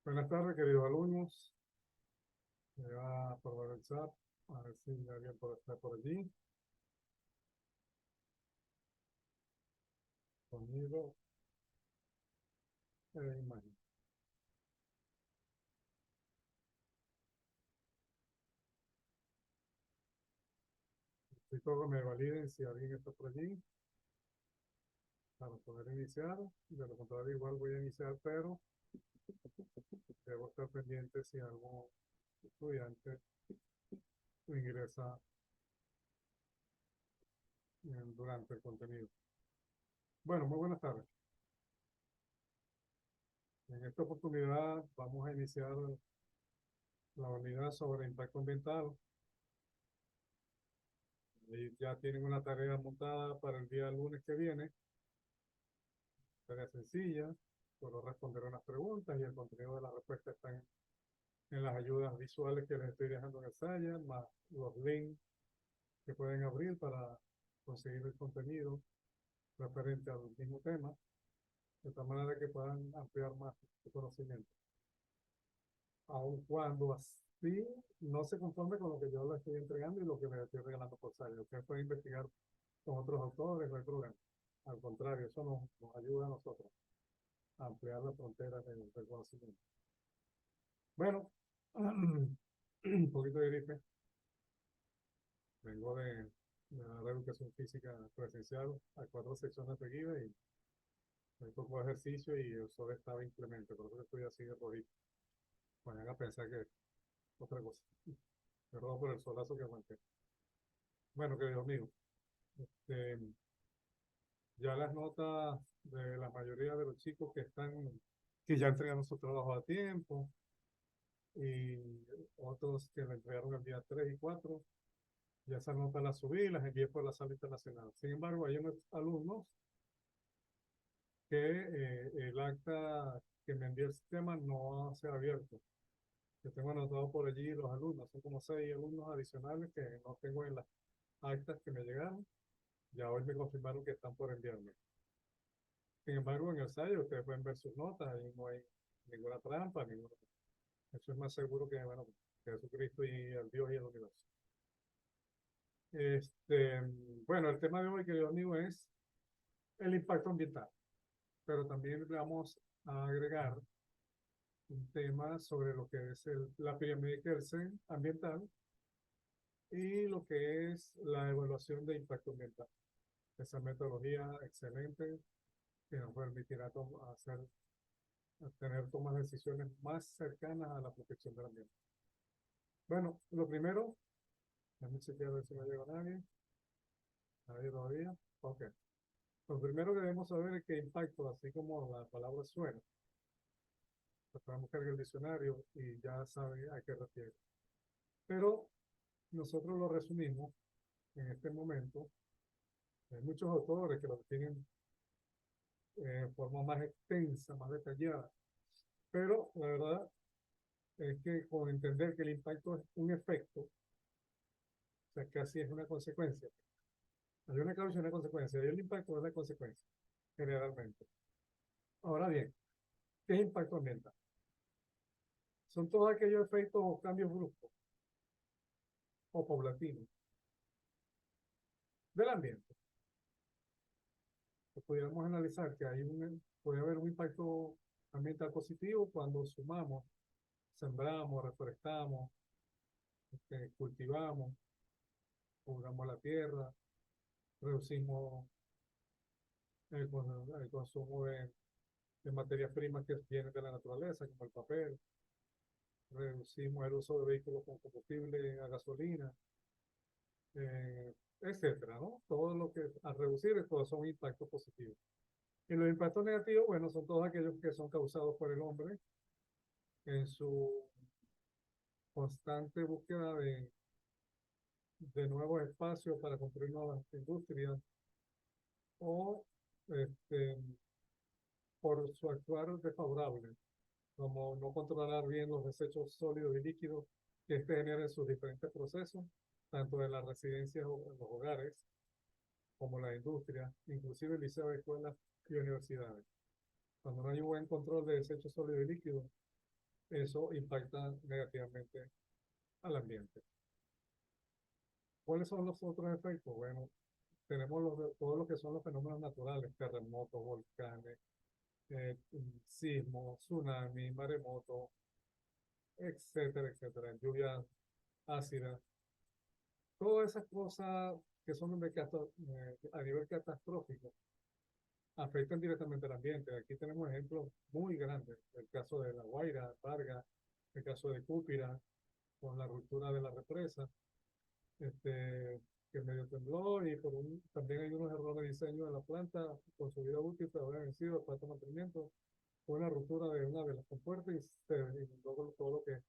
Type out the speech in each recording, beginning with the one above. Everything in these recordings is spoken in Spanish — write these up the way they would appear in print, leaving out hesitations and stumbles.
Buenas tardes, queridos alumnos. Me va a probar el chat, a ver si alguien puede estar por allí. Sonido e imagen. Necesito que me validen si alguien está por allí para poder iniciar. De lo contrario, igual voy a iniciar, pero debo estar pendiente si algún estudiante ingresa durante el contenido. Bueno, muy buenas tardes. En esta oportunidad vamos a iniciar la unidad sobre impacto ambiental. Y ya tienen una tarea montada para el día lunes que viene. Tarea sencilla, solo responder unas preguntas y el contenido de la respuesta está en las ayudas visuales que les estoy dejando en el Saya, más los links que pueden abrir para conseguir el contenido referente al mismo tema, de tal manera que puedan ampliar más su conocimiento. Aun cuando así no se conforme con lo que yo les estoy entregando y lo que les estoy regalando por Saya. Ustedes pueden investigar con otros autores, no hay problema. Al contrario, eso nos ayuda a nosotros a ampliar las fronteras del conocimiento. Bueno, un poquito de gripe. Vengo de la educación física presencial a 4 secciones seguidas y hay poco ejercicio y el sol estaba inclemente, por eso estoy así de rojito. Vayan a pensar que es otra cosa. Perdón por el solazo que aguanté. Bueno, queridos amigos, este, ya las notas de la mayoría de los chicos que ya entregaron su trabajo a tiempo y otros que le entregaron el día 3 y 4, ya esas notas las subí y las envié por la sala internacional. Sin embargo, hay unos alumnos que el acta que me envió el sistema no se ha abierto. Que tengo anotado por allí los alumnos, son como 6 alumnos adicionales que no tengo en las actas que me llegaron. Ya hoy me confirmaron que están por enviarme. Sin embargo, en el ensayo ustedes pueden ver sus notas, ahí no hay ninguna trampa, ninguna. Eso es más seguro que, bueno, que Jesucristo y el Dios y el universo. Este, bueno, el tema de hoy, querido amigo, es el impacto ambiental, pero también le vamos a agregar un tema sobre lo que es la pirámide Kelsen ambiental y lo que es la evaluación de impacto ambiental. Esa metodología excelente que nos permitirá tener tomas de decisiones más cercanas a la protección del ambiente. Bueno, lo primero, déjame chequear a ver si no llega nadie. Nadie todavía. Ok. Lo primero que debemos saber es que impacto, así como la palabra suena, pues podemos buscar en el diccionario y ya sabe a qué refiere. Pero nosotros lo resumimos en este momento. Hay muchos autores que lo tienen de forma más extensa, más detallada, pero la verdad es que con entender que el impacto es un efecto, o sea, casi es una consecuencia. Hay una causa y una consecuencia, y el impacto es la consecuencia, generalmente. Ahora bien, ¿qué es impacto ambiental? Son todos aquellos efectos o cambios bruscos o paulatinos del ambiente. Pues pudiéramos analizar que puede haber un impacto ambiental positivo cuando sumamos, sembramos, reforestamos, cultivamos, cuidamos la tierra, reducimos el consumo de materias primas que vienen de la naturaleza, como el papel, reducimos el uso de vehículos con combustible a gasolina, etcétera, ¿no? Todo lo que a reducir, todos son impactos positivos. Y los impactos negativos, bueno, son todos aquellos que son causados por el hombre en su constante búsqueda de nuevos espacios para construir nuevas industrias o este, por su actuar desfavorable, como no controlar bien los desechos sólidos y líquidos que este genere sus diferentes procesos, tanto en las residencias o en los hogares, como la industria, inclusive liceos, escuelas y universidades. Cuando no hay un buen control de desechos sólidos y líquidos, eso impacta negativamente al ambiente. ¿Cuáles son los otros efectos? Bueno, tenemos todo lo que son los fenómenos naturales, terremotos, volcanes, sismos, tsunamis, maremotos, etcétera, etcétera, lluvias ácidas. Todas esas cosas que son a nivel catastrófico afectan directamente al ambiente. Aquí tenemos ejemplos muy grandes. El caso de La Guaira, Vargas, el caso de Cúpira, con la ruptura de la represa, que medio tembló y también hay unos errores de diseño de la planta con su vida útil, pero había vencido el planta de mantenimiento. Fue una ruptura de una de las compuertas y se inundó todo lo que es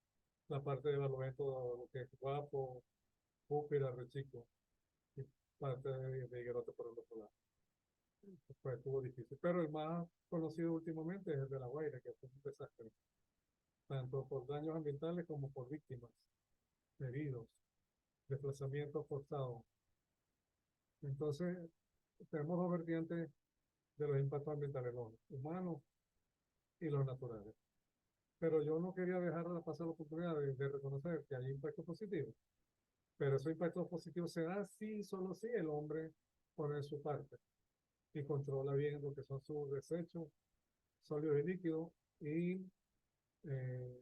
la parte de Barlovento, lo que es Guapo, Cúpira, Rechico y parte de Higuerote por el otro lado. Pues estuvo difícil. Pero el más conocido últimamente es el de La Guaira, que fue un desastre, tanto por daños ambientales como por víctimas, heridos, desplazamientos forzados. Entonces, tenemos dos vertientes de los impactos ambientales, los humanos y los naturales. Pero yo no quería dejar pasar la oportunidad de reconocer que hay impactos positivos. Pero esos impactos positivos se dan si, solo si el hombre pone su parte y controla bien lo que son sus desechos sólidos y líquidos y eh,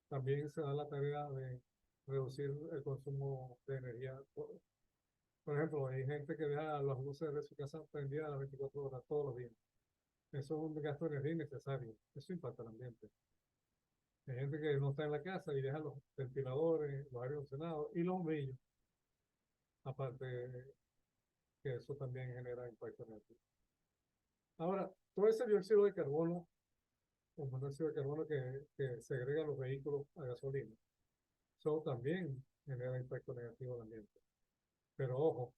también se da la tarea de reducir el consumo de energía. Por ejemplo, hay gente que deja las luces de su casa prendidas a las 24 horas todos los días. Eso es un gasto de energía innecesario. Eso impacta al ambiente. Hay gente que no está en la casa y deja los ventiladores, los aires acondicionados y los bombillos. Aparte que eso también genera impacto negativo. Ahora, todo ese dióxido de carbono, o monóxido de carbono que segrega los vehículos a gasolina, eso también genera impacto negativo al ambiente. Pero ojo,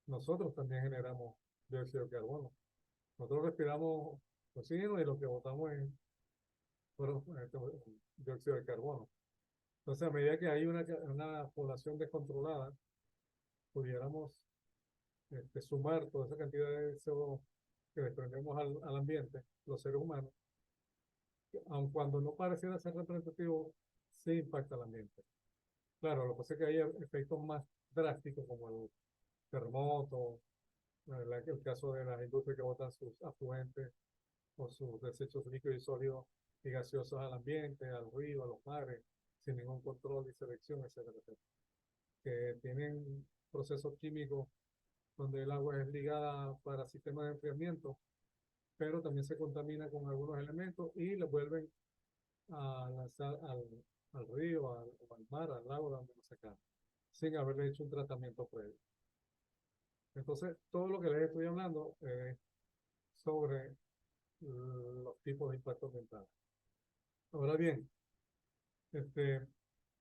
nosotros también generamos dióxido de carbono. Nosotros respiramos oxígeno y lo que botamos es bueno, dióxido de carbono. Entonces, a medida que hay una población descontrolada, pudiéramos sumar toda esa cantidad de CO2 que desprendemos al ambiente, los seres humanos, aun cuando no pareciera ser representativo, sí impacta al ambiente. Claro, lo que pasa es que hay efectos más drásticos como el terremoto, el caso de las industrias que botan sus afluentes o sus desechos líquidos y sólidos y gaseosos al ambiente, al río, a los mares, sin ningún control y selección, etcétera, etcétera. Que tienen procesos químicos donde el agua es ligada para sistemas de enfriamiento, pero también se contamina con algunos elementos y le vuelven a lanzar al río, al mar, al lago donde lo sacan, sin haberle hecho un tratamiento previo. Entonces, todo lo que les estoy hablando es sobre los tipos de impacto ambiental. Ahora bien, este,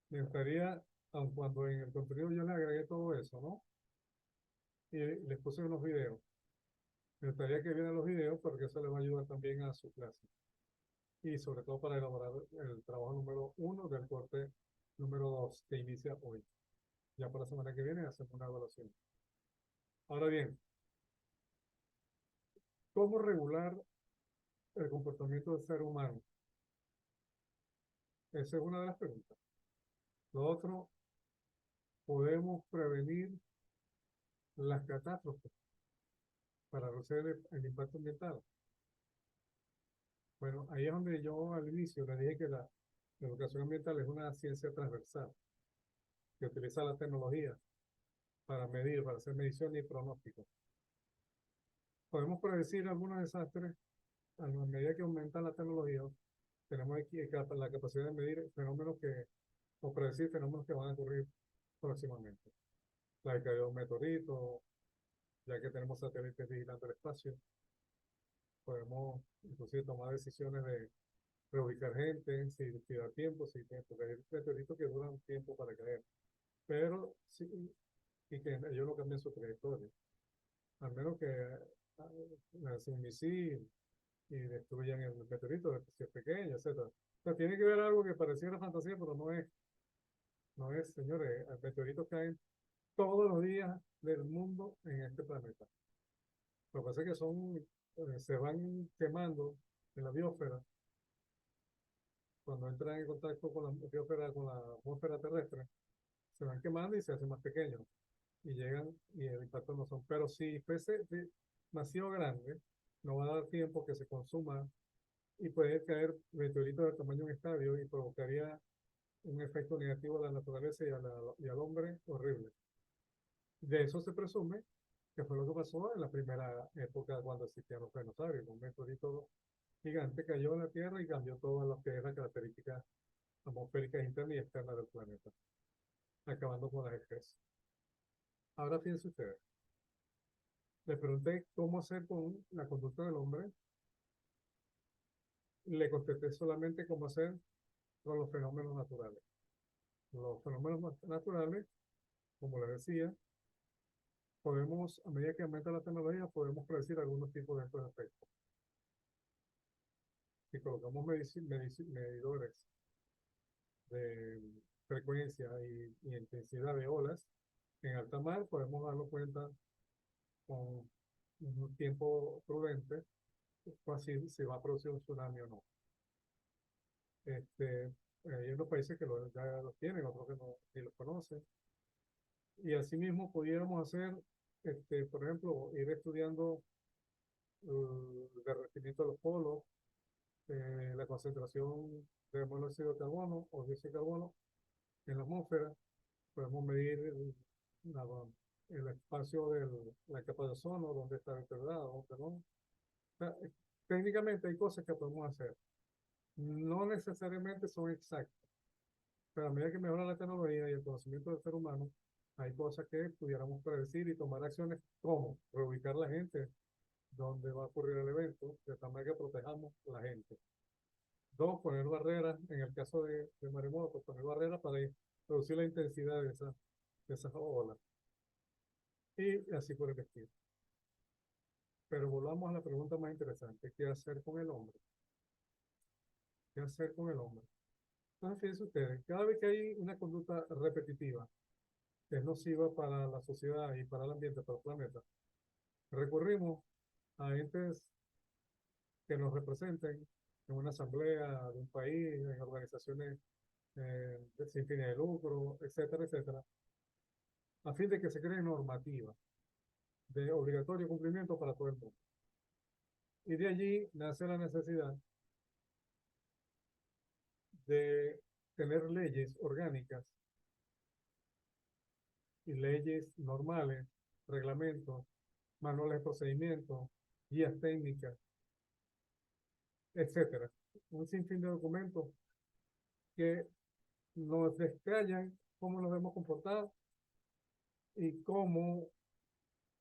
me gustaría, aun cuando en el contenido yo le agregué todo eso, ¿no? Y les puse unos videos. Me gustaría que vieran los videos porque eso les va a ayudar también a su clase. Y sobre todo para elaborar el trabajo número 1 del corte número 2 que inicia hoy. Ya para la semana que viene hacemos una evaluación. Ahora bien, ¿cómo regular el comportamiento del ser humano? Esa es una de las preguntas. Lo otro, ¿podemos prevenir las catástrofes para reducir el impacto ambiental? Bueno, ahí es donde yo al inicio le dije que la educación ambiental es una ciencia transversal que utiliza la tecnología para medir, para hacer mediciones y pronósticos. Podemos predecir algunos desastres a medida que aumenta la tecnología. Tenemos aquí la capacidad de medir fenómenos o predecir fenómenos que van a ocurrir próximamente. La caída de un meteorito, ya que tenemos satélites vigilando el espacio, podemos inclusive tomar decisiones de reubicar gente, si da tiempo, si tiempo, porque hay meteoritos que duran un tiempo para caer, pero sí, y que ellos no cambian su trayectoria, al menos que lancen un misil y destruyan el meteorito, si es pequeño, etcétera. O sea, tiene que ver algo que pareciera fantasía, pero no es. No es, señores, meteoritos caen todos los días del mundo en este planeta. Lo que pasa es que se van quemando en la biosfera cuando entran en contacto con la biosfera, con la atmósfera terrestre, se van quemando y se hacen más pequeños y llegan y el impacto no son. Pero si fuese demasiado grande, no va a dar tiempo que se consuma y puede caer meteoritos del tamaño de un estadio y provocaría un efecto negativo a la naturaleza y al hombre horrible. De eso se presume que fue lo que pasó en la primera época cuando existían los dinosaurios. Un meteorito gigante cayó en la Tierra y cambió todas las que es las características atmosféricas internas y externas del planeta, acabando con las especies. Ahora fíjense ustedes, le pregunté cómo hacer con la conducta del hombre, y le contesté solamente cómo hacer con los fenómenos naturales. Los fenómenos naturales, como les decía, podemos, a medida que aumenta la tecnología, podemos predecir algunos tipos de estos efectos. Si colocamos medidores de frecuencia y intensidad de olas en alta mar, podemos darnos cuenta con un tiempo prudente pues, si va a producir un tsunami o no. Hay unos países que ya los tienen, otros que no, ni los conocen. Y asimismo pudiéramos hacer, por ejemplo, ir estudiando el derretimiento de los polos, la concentración de monóxido de carbono o dióxido de carbono en la atmósfera. Podemos medir la- el espacio de la capa de ozono, dónde está vertebrado, dónde no. O sea, técnicamente hay cosas que podemos hacer. No necesariamente son exactas, pero a medida que mejora la tecnología y el conocimiento del ser humano, hay cosas que pudiéramos predecir y tomar acciones como reubicar la gente donde va a ocurrir el evento, de tal manera que protejamos a la gente. Dos, poner barreras, en el caso de maremotos, poner barreras para reducir la intensidad de esas olas. Y así por el estilo. Pero volvamos a la pregunta más interesante, ¿qué hacer con el hombre? ¿Qué hacer con el hombre? Entonces, fíjense ustedes, cada vez que hay una conducta repetitiva que es nociva para la sociedad y para el ambiente, para el planeta, recurrimos a entes que nos representen en una asamblea de un país, en organizaciones sin fines de lucro, etcétera, etcétera, a fin de que se creen normativas de obligatorio cumplimiento para todo el mundo. Y de allí nace la necesidad de tener leyes orgánicas y leyes normales, reglamentos, manuales de procedimiento, guías técnicas, etcétera. Un sinfín de documentos que nos detallan cómo nos debemos comportar y cómo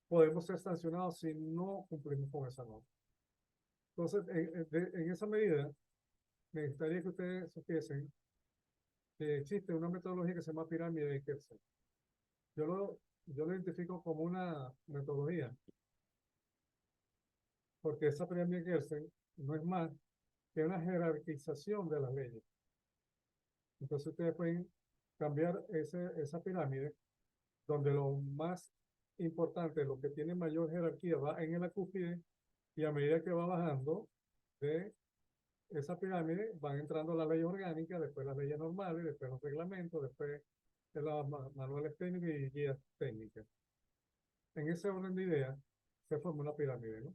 podemos ser sancionados si no cumplimos con esa norma. Entonces, en esa medida, me gustaría que ustedes supiesen que existe una metodología que se llama pirámide de Kelsen. Yo lo identifico como una metodología, porque esa pirámide de Kelsen no es más que una jerarquización de las leyes. Entonces, ustedes pueden cambiar esa pirámide, donde lo más importante, lo que tiene mayor jerarquía, va en la cúspide, y a medida que va bajando de esa pirámide, van entrando las leyes orgánicas, después las leyes normales, después los reglamentos, después de los manuales técnicos y guías técnicas. En ese orden de ideas se forma una pirámide, ¿no?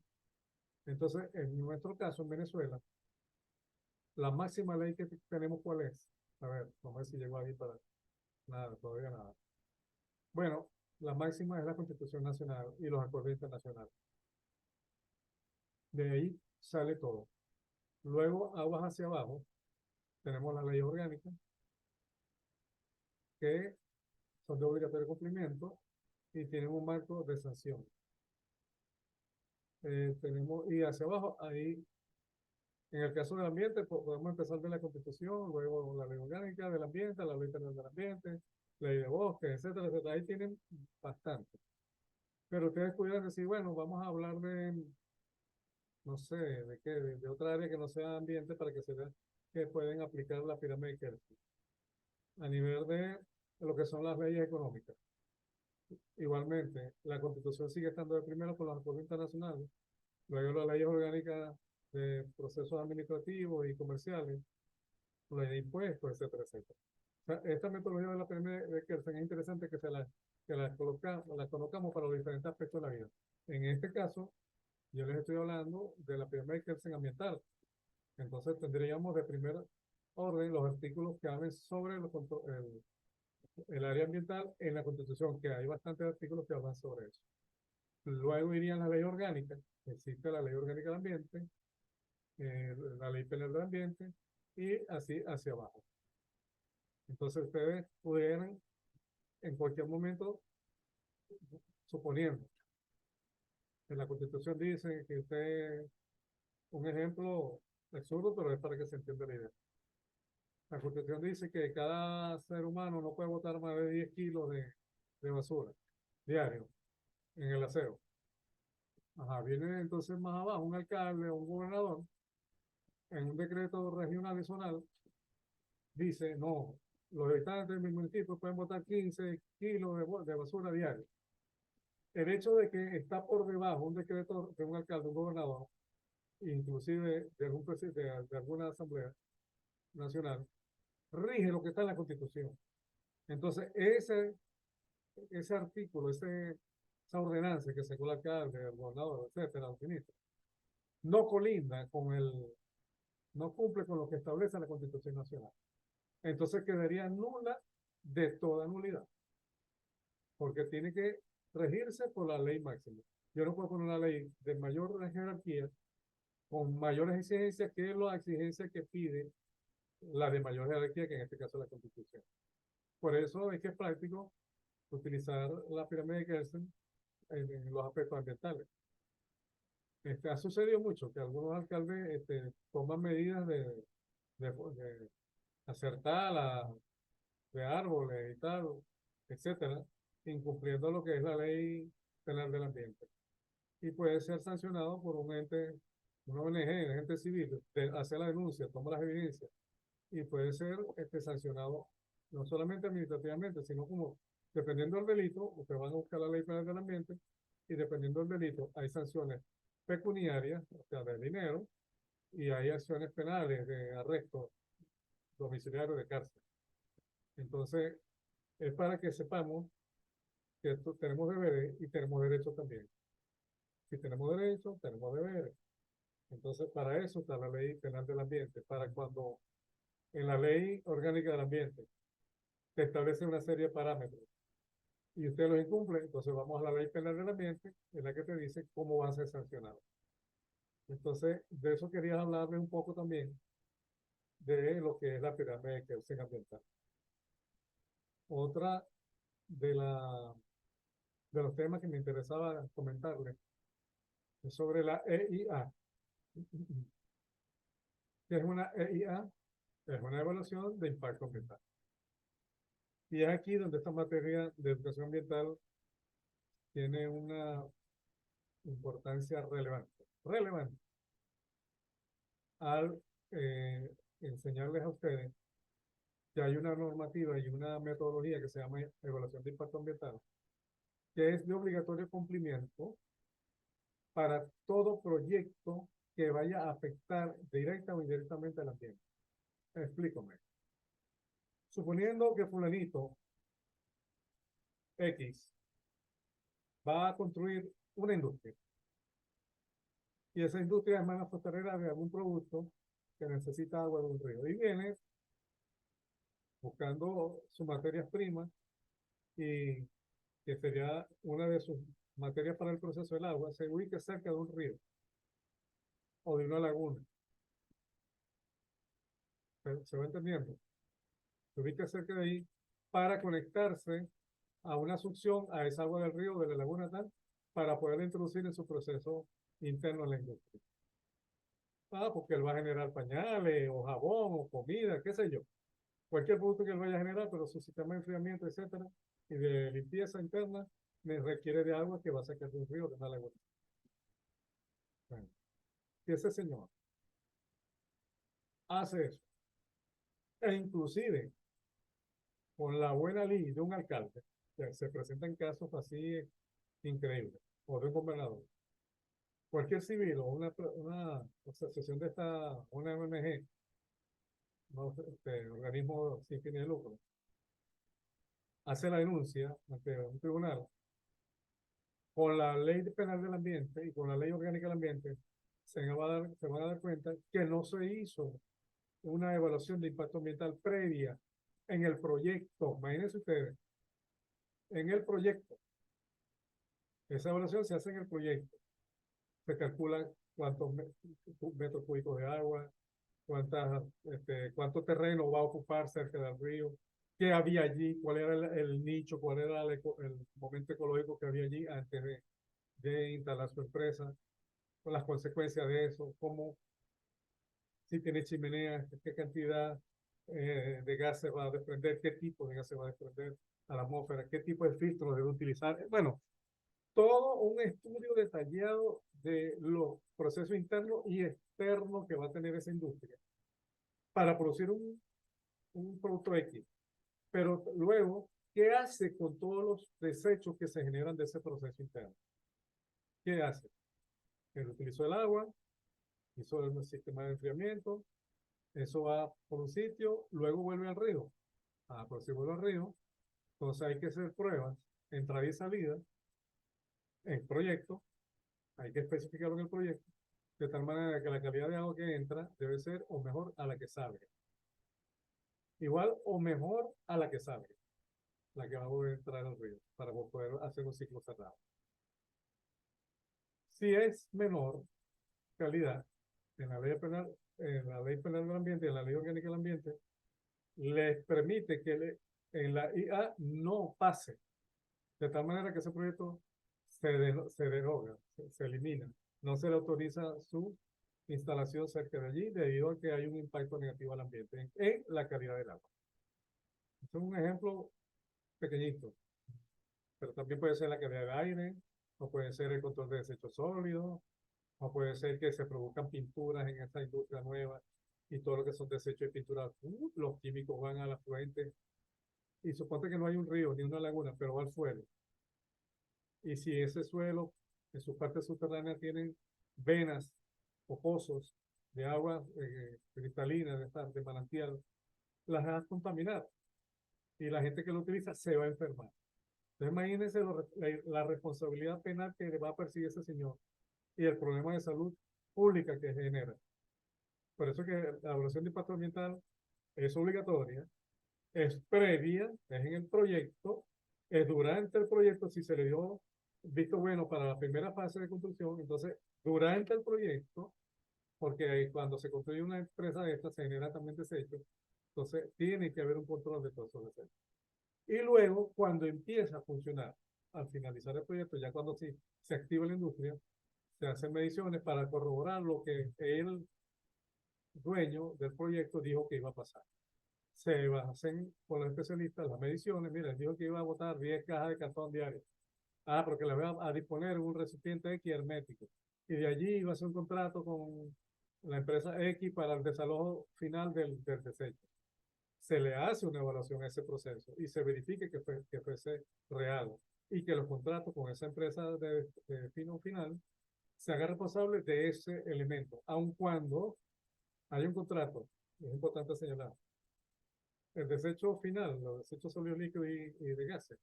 Entonces, en nuestro caso, en Venezuela, la máxima ley que tenemos, ¿cuál es? A ver, vamos a ver si llegó ahí para nada, todavía nada. Bueno, la máxima es la Constitución Nacional y los acuerdos internacionales. De ahí sale todo. Luego, aguas hacia abajo, tenemos las leyes orgánicas, que son de obligatorio cumplimiento y tienen un marco de sanción. Y hacia abajo, ahí, en el caso del ambiente, podemos empezar de la Constitución, luego la ley orgánica del ambiente, la ley general del ambiente, ley de bosques, etcétera, etcétera. Ahí tienen bastante. Pero ustedes pudieran decir, bueno, vamos a hablar de, no sé, de qué, de otra área que no sea ambiente para que se vea que pueden aplicar la pirámide de Kelsen. A nivel de lo que son las leyes económicas. Igualmente, la Constitución sigue estando de primero con los acuerdos internacionales, luego las leyes orgánicas de procesos administrativos y comerciales, ley de impuestos, etcétera, etcétera. O sea, esta metodología de la PNB de Kelsen es interesante que la colocamos para los diferentes aspectos de la vida. En este caso, yo les estoy hablando de la PNB de Kelsen ambiental. Entonces tendríamos de primer orden los artículos que hablan sobre el área ambiental en la Constitución, que hay bastantes artículos que hablan sobre eso. Luego irían la ley orgánica, existe la ley orgánica del ambiente, la ley penal del ambiente, y así hacia abajo. Entonces ustedes pudieran en cualquier momento, suponiendo que la Constitución dice que usted, un ejemplo absurdo, pero es para que se entienda la idea. La Constitución dice que cada ser humano no puede botar más de 10 kilos de basura diario en el aseo. Ajá, viene entonces más abajo un alcalde o un gobernador en un decreto regional y zonal, dice, no, los habitantes de mi municipio pueden botar 15 kilos de basura diario. El hecho de que está por debajo un decreto de un alcalde, un gobernador, inclusive de algún presidente, de alguna asamblea nacional, rige lo que está en la Constitución. Entonces, ese artículo, esa ordenanza que sacó el alcalde, el gobernador, etcétera, los ministros, no colinda no cumple con lo que establece la Constitución Nacional. Entonces quedaría nula de toda nulidad, porque tiene que regirse por la ley máxima. Yo no puedo poner una ley de mayor jerarquía con mayores exigencias que las exigencias que pide la de mayor jerarquía, que en este caso es la Constitución. Por eso es que es práctico utilizar la pirámide de Kelsen en los aspectos ambientales. Ha sucedido mucho que algunos alcaldes toman medidas de acertar de árboles y tal, etcétera, incumpliendo lo que es la ley penal del ambiente. Y puede ser sancionado por un ente, una ONG, un ente civil, hace la denuncia, toma las evidencias, y puede ser sancionado no solamente administrativamente, sino como, dependiendo del delito, ustedes van a buscar la ley penal del ambiente, y dependiendo del delito, hay sanciones pecuniarias, o sea, de dinero, y hay acciones penales de arresto domiciliario de cárcel. Entonces, es para que sepamos que tenemos deberes y tenemos derechos también. Si tenemos derechos, tenemos deberes. Entonces, para eso está la ley penal del ambiente, para cuando en la ley orgánica del ambiente se establece una serie de parámetros y usted los incumple, entonces vamos a la ley penal del ambiente, en la que te dice cómo va a ser sancionado. Entonces, de eso quería hablarles un poco también, de lo que es la pirámide de Kelsen ambiental. Otra de los temas que me interesaba comentarles es sobre la EIA. ¿Qué es una EIA? Es una evaluación de impacto ambiental. Y es aquí donde esta materia de educación ambiental tiene una importancia relevante. Relevante al enseñarles a ustedes que hay una normativa y una metodología que se llama evaluación de impacto ambiental, que es de obligatorio cumplimiento para todo proyecto que vaya a afectar directa o indirectamente al ambiente. Explícame. Suponiendo que fulanito X va a construir una industria y esa industria es manufacturera de algún producto que necesita agua de un río y viene buscando sus materias primas y que sería una de sus materias para el proceso del agua, se ubica cerca de un río o de una laguna. ¿Se va entendiendo? Se ubica cerca de ahí para conectarse a una succión a esa agua del río, de la laguna tal, para poder introducir en su proceso interno en la industria. Porque él va a generar pañales, o jabón, o comida, qué sé yo. Cualquier producto que él vaya a generar, pero su sistema de enfriamiento, etcétera, y de limpieza interna, requiere de agua que va a sacar de un río, de una laguna. Bueno, y ese señor hace eso. E inclusive con la buena ley de un alcalde, que se presentan casos así increíbles, o de un gobernador, cualquier civil o una asociación de esta, una ONG, no, organismo sin fines de lucro, hace la denuncia ante un tribunal con la ley penal del ambiente y con la ley orgánica del ambiente, se van a dar cuenta que no se hizo una evaluación de impacto ambiental previa en el proyecto. Imagínense ustedes, en el proyecto. Esa evaluación se hace en el proyecto. Se calcula cuántos metros cúbicos de agua, cuánto terreno va a ocupar cerca del río, qué había allí, cuál era el nicho, cuál era el momento ecológico que había allí antes de instalar su empresa, con las consecuencias de eso, cómo, si tiene chimenea, qué cantidad de gases va a desprender, qué tipo de gases va a desprender a la atmósfera, qué tipo de filtros debe utilizar. Bueno, todo un estudio detallado de los procesos internos y externos que va a tener esa industria para producir un producto X. Pero luego, ¿qué hace con todos los desechos que se generan de ese proceso interno? ¿Qué hace? Él utilizó el agua, hizo el sistema de enfriamiento, eso va por un sitio, luego vuelve al río. Pues si vuelve al río, entonces hay que hacer pruebas, entrada y salida, en proyecto, hay que especificarlo en el proyecto, de tal manera que la calidad de agua que entra debe ser o mejor a la que salga. Igual o mejor a la que salga, la que va a volver a entrar al río, para poder hacer un ciclo cerrado. Si es menor calidad, en la ley penal del ambiente y en la ley orgánica del ambiente, les permite que en la IA no pase, de tal manera que ese proyecto se deroga, se elimina. No se le autoriza su instalación cerca de allí debido a que hay un impacto negativo al ambiente en la calidad del agua. Este es un ejemplo pequeñito, pero también puede ser la calidad del aire, o puede ser el control de desechos sólidos, o puede ser que se produzcan pinturas en esta industria nueva y todo lo que son desechos de pintura, los químicos van a la fuente y suponte que no hay un río ni una laguna, pero va al suelo. Y si ese suelo en su parte subterránea tienen venas o pozos de agua cristalina, de manantial, las va a contaminar y la gente que lo utiliza se va a enfermar. Entonces imagínense la responsabilidad penal que va a percibir ese señor y el problema de salud pública que genera. Por eso que la evaluación de impacto ambiental es obligatoria, es previa, es en el proyecto, es durante el proyecto, si se le dio visto bueno para la primera fase de construcción, entonces durante el proyecto, porque cuando se construye una empresa de esta se genera también desechos, entonces tiene que haber un control de todos esos desechos. Y luego, cuando empieza a funcionar, al finalizar el proyecto, ya cuando se activa la industria, se hacen mediciones para corroborar lo que el dueño del proyecto dijo que iba a pasar. Se hacen con los especialistas las mediciones. Mira, él dijo que iba a botar 10 cajas de cartón diario. Porque le voy a disponer un recipiente X hermético. Y de allí iba a hacer un contrato con la empresa X para el desalojo final del desecho. Se le hace una evaluación a ese proceso y se verifique que fuese real y que los contratos con esa empresa de fino final se haga responsable de ese elemento, aun cuando hay un contrato, es importante señalar, el desecho final, los desechos sólidos líquidos y de gases,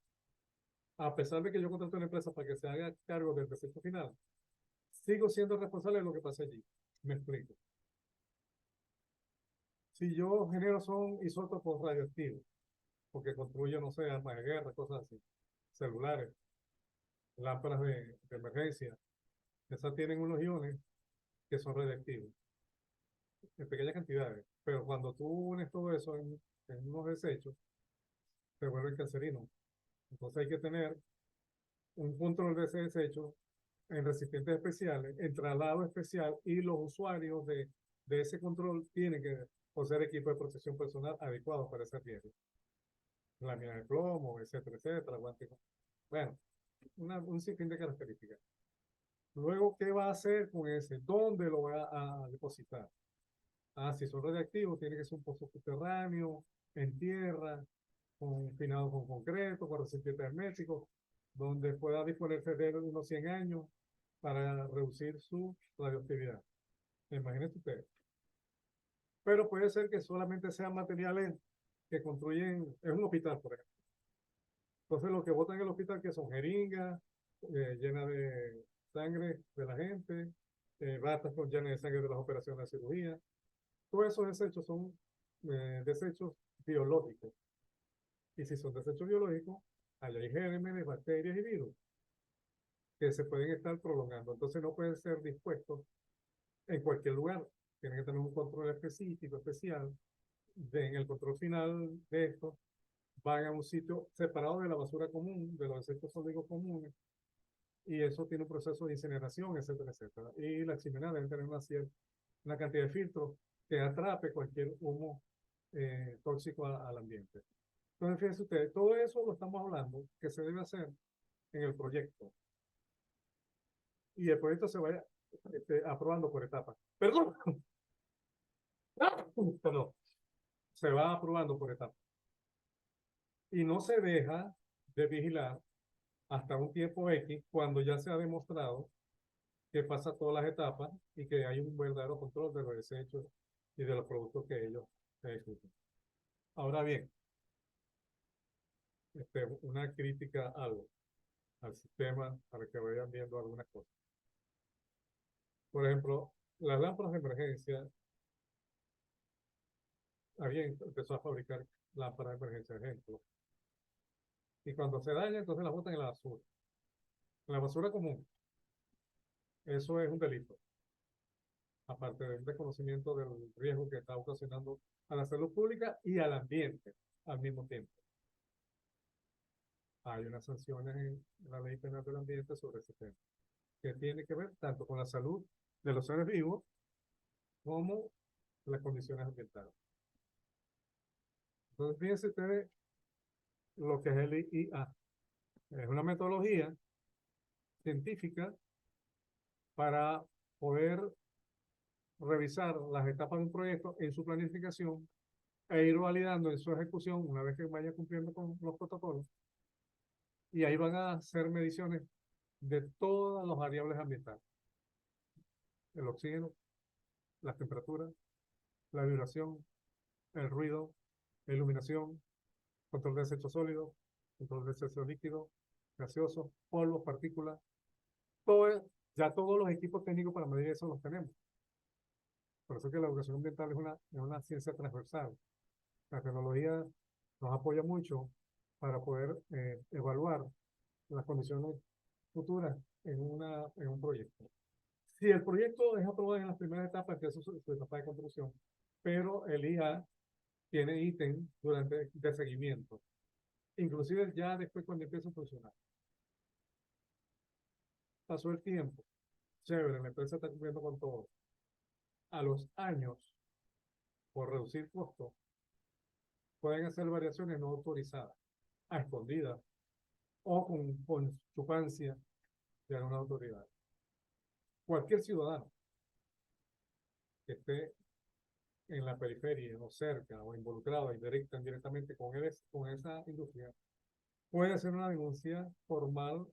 a pesar de que yo contraté a una empresa para que se haga cargo del desecho final, sigo siendo responsable de lo que pasa allí. Me explico. Si yo genero son isótopos radioactivos, porque construyo, no sé, armas de guerra, cosas así, celulares, lámparas de emergencia, esas tienen unos iones que son radiactivos, en pequeñas cantidades, pero cuando tú unes todo eso en unos desechos, se vuelven cancerinos. Entonces hay que tener un control de ese desecho en recipientes especiales, en traslado especial, y los usuarios de ese control tienen que poseer equipo de protección personal adecuado para ese riesgo. Lámina de plomo, etcétera, etcétera, guantes. Bueno, un sinfín de características. Luego, ¿qué va a hacer con ese? ¿Dónde lo va a depositar? Si son radiactivos, tiene que ser un pozo subterráneo, en tierra. confinado con concreto, con recipientes herméticos, donde pueda disponerse de él unos 100 años para reducir su radioactividad. Imagínense ustedes. Pero puede ser que solamente sean materiales que construyen, es un hospital, por ejemplo. Entonces, lo que botan en el hospital, que son jeringas llenas de sangre de la gente, batas con llenas de sangre de las operaciones de cirugía. Todos esos desechos son desechos biológicos. Y si son desechos biológicos, allá hay gérmenes, bacterias y virus que se pueden estar prolongando. Entonces, no pueden ser dispuestos en cualquier lugar. Tienen que tener un control específico, especial. En el control final de esto, van a un sitio separado de la basura común, de los desechos sólidos comunes, y eso tiene un proceso de incineración, etcétera, etcétera. Y las chimeneas deben tener una cantidad de filtros que atrape cualquier humo tóxico al ambiente. Entonces, fíjense ustedes, todo eso lo estamos hablando que se debe hacer en el proyecto. Y el proyecto se vaya aprobando por etapas. Perdón, perdón, se va aprobando por etapas. Y no se deja de vigilar hasta un tiempo X cuando ya se ha demostrado que pasa todas las etapas y que hay un verdadero control de los desechos y de los productos que ellos ejecutan. Ahora bien, una crítica al sistema para que vayan viendo algunas cosas. Por ejemplo, las lámparas de emergencia, alguien empezó a fabricar lámparas de emergencia, ejemplo, y cuando se daña, entonces las botan en la basura común. Eso es un delito, aparte del desconocimiento del riesgo que está ocasionando a la salud pública y al ambiente al mismo tiempo. Hay unas sanciones en la Ley Penal del Ambiente sobre ese tema, que tiene que ver tanto con la salud de los seres vivos como las condiciones ambientales. Entonces, fíjense ustedes lo que es el IA. Es una metodología científica para poder revisar las etapas de un proyecto en su planificación e ir validando en su ejecución una vez que vaya cumpliendo con los protocolos. Y ahí van a hacer mediciones de todas las variables ambientales. El oxígeno, las temperaturas, la vibración, el ruido, la iluminación, control de desechos sólidos, control de desechos líquidos, gaseosos, polvos, partículas. Todo, ya todos los equipos técnicos para medir eso los tenemos. Por eso que la educación ambiental es una ciencia transversal. La tecnología nos apoya mucho para poder evaluar las condiciones futuras en un proyecto. Si el proyecto es aprobado en las primeras etapas, que es su etapa de construcción, pero el IA tiene ítem durante de seguimiento, inclusive ya después cuando empieza a funcionar. Pasó el tiempo, chévere, la empresa está cumpliendo con todo. A los años, por reducir costos, pueden hacer variaciones no autorizadas, a escondidas o con chupancia de alguna autoridad. Cualquier ciudadano que esté en la periferia o cerca o involucrado indirectamente con esa industria puede hacer una denuncia formal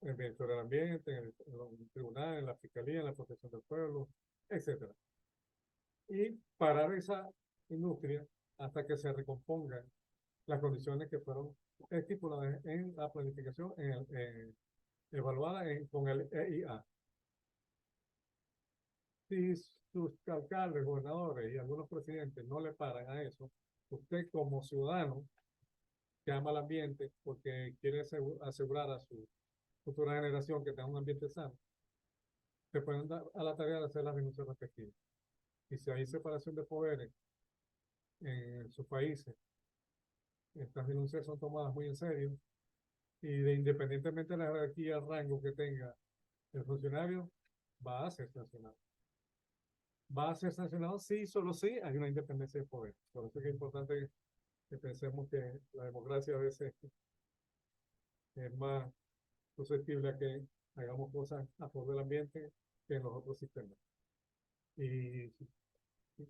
en el Ministerio del Ambiente, en el tribunal, en la Fiscalía, en la Protección del Pueblo, etcétera. Y parar esa industria hasta que se recompongan las condiciones que fueron estipuladas en la planificación, evaluada con el EIA. Si sus alcaldes, gobernadores y algunos presidentes no le paran a eso, usted como ciudadano que ama el ambiente porque quiere asegurar a su futura generación que tenga un ambiente sano, se pueden dar a la tarea de hacer las denuncias respectivas. Y si hay separación de poderes en sus países, estas denuncias son tomadas muy en serio y independientemente de la jerarquía, el rango que tenga el funcionario, va a ser sancionado. Va a ser sancionado sí, solo sí hay una independencia de poder. Por eso es que es importante que pensemos que la democracia a veces es más susceptible a que hagamos cosas a favor del ambiente que en los otros sistemas. Y,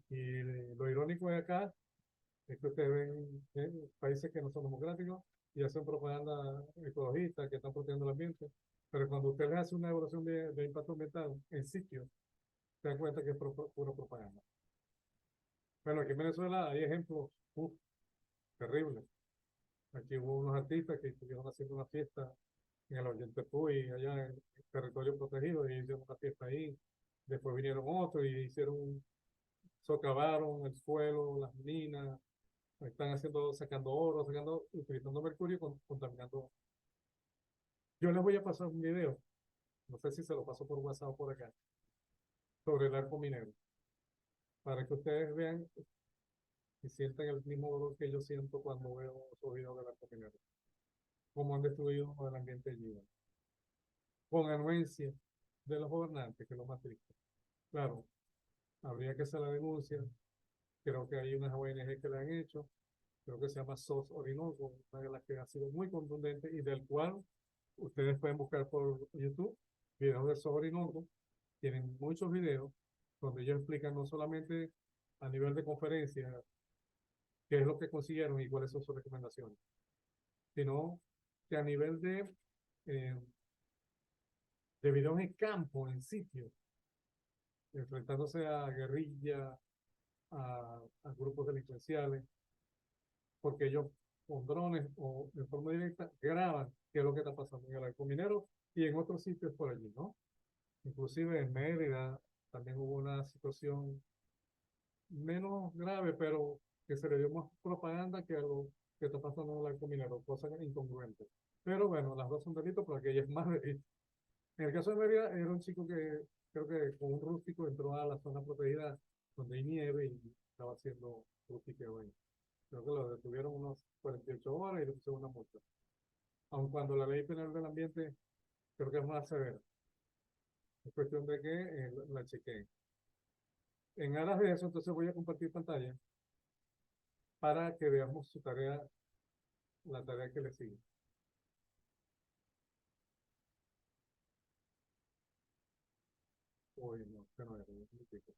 y lo irónico de acá Es que ustedes ven países que no son democráticos y hacen propaganda ecologista, que están protegiendo el ambiente, pero cuando usted les hace una evaluación de impacto ambiental en sitio, se dan cuenta que es pura propaganda. Bueno, aquí en Venezuela hay ejemplos terribles. Aquí hubo unos artistas que estuvieron haciendo una fiesta en el Ollantaytambo, allá en territorio protegido, y hicieron una fiesta ahí. Después vinieron otros y hicieron, socavaron el suelo, las minas, están haciendo, sacando oro, utilizando mercurio, contaminando. Yo les voy a pasar un video, no sé si se lo paso por WhatsApp o por acá, sobre el arco minero, para que ustedes vean y sientan el mismo dolor que yo siento cuando veo esos videos del arco minero, cómo han destruido el ambiente allí, con anuencia de los gobernantes, que es lo más triste. Claro, habría que hacer la denuncia, creo que hay unas ONG que la han hecho, creo que se llama SOS Orinoco, una de las que ha sido muy contundente y del cual ustedes pueden buscar por YouTube videos de SOS Orinoco, tienen muchos videos donde ellos explican no solamente a nivel de conferencia qué es lo que consiguieron y cuáles son sus recomendaciones, sino que a nivel eh, de videos en campo, en sitio, enfrentándose a guerrillas, a grupos delincuenciales, porque ellos con drones o de forma directa graban qué es lo que está pasando en el arco minero y en otros sitios por allí, ¿no? Inclusive en Mérida también hubo una situación menos grave, pero que se le dio más propaganda que a lo que está pasando en el arco minero, cosas incongruentes. Pero bueno, las dos son delitos, pero aquella es más delito. En el caso de Mérida, era un chico que creo que con un rústico entró a la zona protegida donde hay nieve y estaba haciendo rustiqueo ahí. Creo que lo detuvieron unos 48 horas y le pusieron una multa. Aun cuando la ley penal del ambiente creo que es más severa. Es cuestión de que la chequeen. En aras de eso, entonces voy a compartir pantalla para que veamos su tarea, la tarea que le sigue. Uy, no, que no era, un minutico.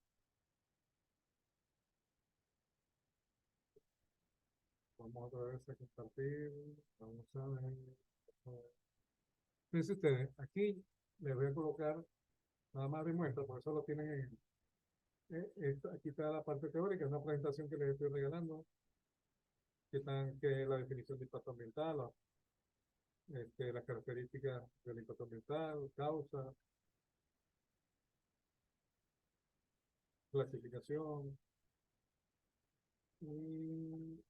Vamos otra vez a compartir. Vamos a ver. Fíjense ustedes, aquí les voy a colocar nada más de muestra, por eso lo tienen aquí está la parte teórica, es una presentación que les estoy regalando, que la definición de impacto ambiental, las características del impacto ambiental, causa, clasificación, y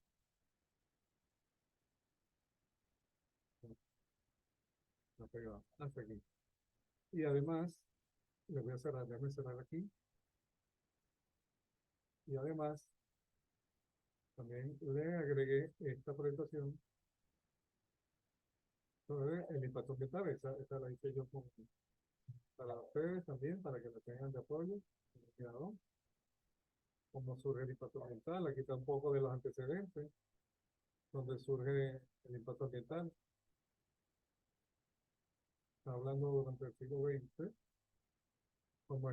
no pegado, hasta aquí. Y además, les voy a cerrar, déjenme cerrar aquí, y además también le agregué esta presentación sobre el impacto ambiental, esa la hice yo para ustedes también, para que la tengan de apoyo, cómo surge el impacto ambiental, aquí está un poco de los antecedentes, donde surge el impacto ambiental, está hablando durante el siglo XX, como,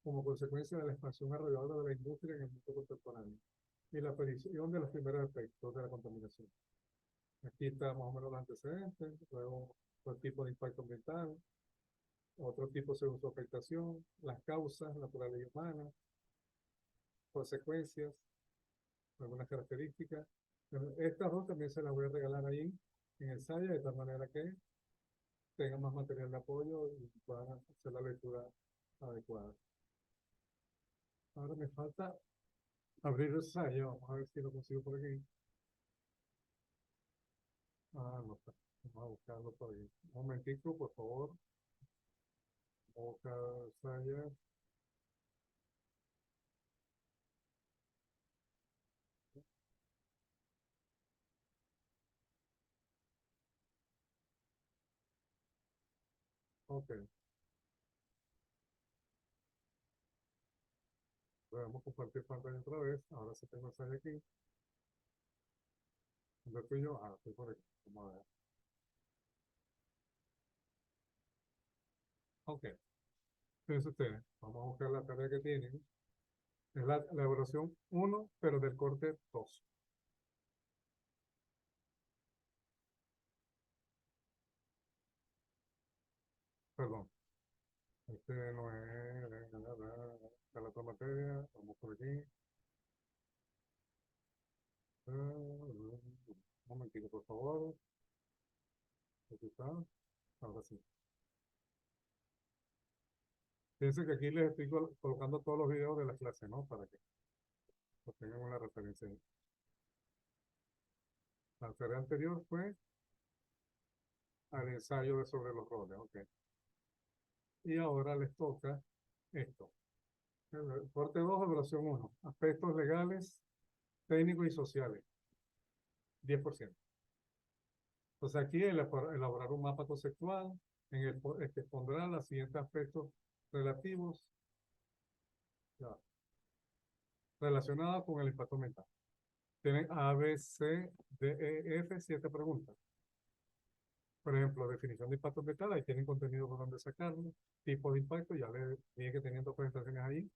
como consecuencia de la expansión arrolladora de la industria en el mundo contemporáneo y la aparición de los primeros efectos de la contaminación. Aquí está más o menos los antecedentes, luego el tipo de impacto ambiental, otro tipo según su afectación, las causas, naturaleza humana, consecuencias, algunas características. Pero estas dos también se las voy a regalar ahí en el SAIA, de tal manera que tengan más material de apoyo y puedan hacer la lectura adecuada. Ahora me falta abrir el SAIA, vamos a ver si lo consigo por aquí. Ah, no está. Vamos a buscarlo por ahí. Un momentico, por favor. Vamos a buscar el SAIA. Ok, vamos a compartir pantalla otra vez. Ahora sí tengo el SAIA aquí. ¿Dónde estoy yo? Ah, estoy por aquí. Vamos a ver. Ok, fíjense ustedes. Vamos a buscar la tarea que tienen. Es la evaluación 1, pero del corte 2. perdón. Este no es la otra materia. Vamos por aquí. Un momentito, por favor. Aquí está. Ahora sí. Fíjense que aquí les estoy colocando todos los videos de la clase, ¿no? Para que pues, tengan una referencia ahí. La tarea anterior fue al ensayo de sobre los roles, ok. Y ahora les toca esto. Parte 2, evaluación 1. Aspectos legales, técnicos y sociales. 10%. Entonces aquí elaborar un mapa conceptual en el que pondrá los siguientes aspectos relativos ya, relacionados con el impacto ambiental. Tienen A, B, C, D, E, F, 7 preguntas. Por ejemplo, definición de impacto ambiental, ahí tienen contenido por donde sacarlo. Tipo de impacto, ya le dije que teniendo presentaciones ahí.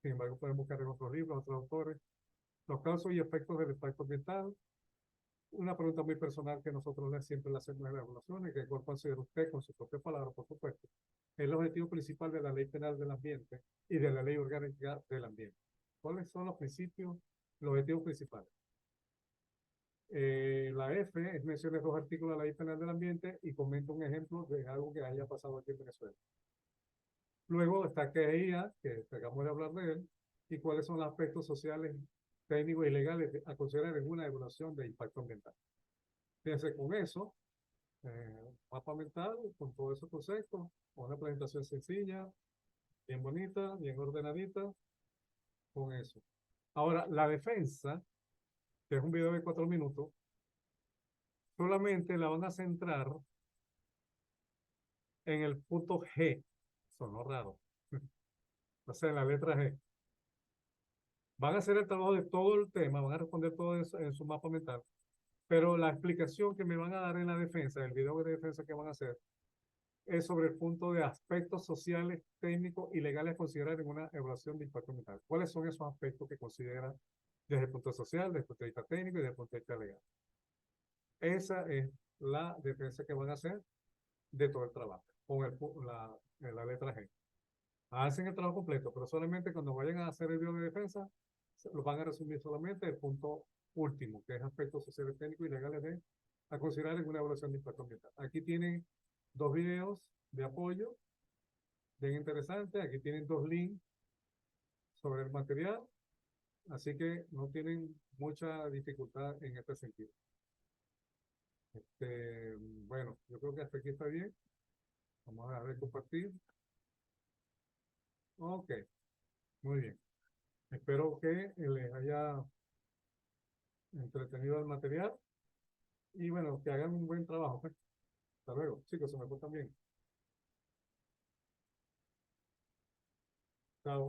Sin embargo, pueden buscar en otros libros, otros autores. Los casos y efectos del impacto ambiental. Una pregunta muy personal que nosotros siempre le hacemos en la evaluación, que cuál considera usted, con sus propias palabras, por supuesto, el objetivo principal de la Ley Penal del Ambiente y de la Ley Orgánica del Ambiente. ¿Cuáles son los principios, los objetivos principales? La F es menciona 2 artículos de la Ley Penal del Ambiente y comenta un ejemplo de algo que haya pasado aquí en Venezuela. Luego está QEIA, que acabamos de hablar de él, y cuáles son los aspectos sociales, técnicos y legales a considerar en una evaluación de impacto ambiental. Fíjense, con eso, mapa mental, con todos esos conceptos, una presentación sencilla, bien bonita, bien ordenadita, con eso. Ahora, la defensa, que es un video de 4 minutos, solamente la van a centrar en el punto G. Sonó raro. O sea, en la letra G. Van a hacer el trabajo de todo el tema, van a responder todo eso en su mapa mental. Pero la explicación que me van a dar en la defensa, el video de defensa que van a hacer, es sobre el punto de aspectos sociales, técnicos y legales a considerar en una evaluación de impacto ambiental. ¿Cuáles son esos aspectos que consideran desde el punto social, desde el punto de vista técnico y desde el punto de vista legal? Esa es la defensa que van a hacer de todo el trabajo, con la letra G. Hacen el trabajo completo, pero solamente cuando vayan a hacer el video de defensa, lo van a resumir solamente el punto último, que es aspectos sociales, técnicos y legales a considerar en una evaluación de impacto ambiental. Aquí tienen 2 videos de apoyo, bien interesantes. Aquí tienen 2 links sobre el material, así que no tienen mucha dificultad en este sentido. Bueno, yo creo que hasta aquí está bien. Vamos a dejar de compartir. Ok, muy bien. Espero que les haya entretenido el material y bueno, que hagan un buen trabajo, pues. Hasta luego, chicos, se me portan bien.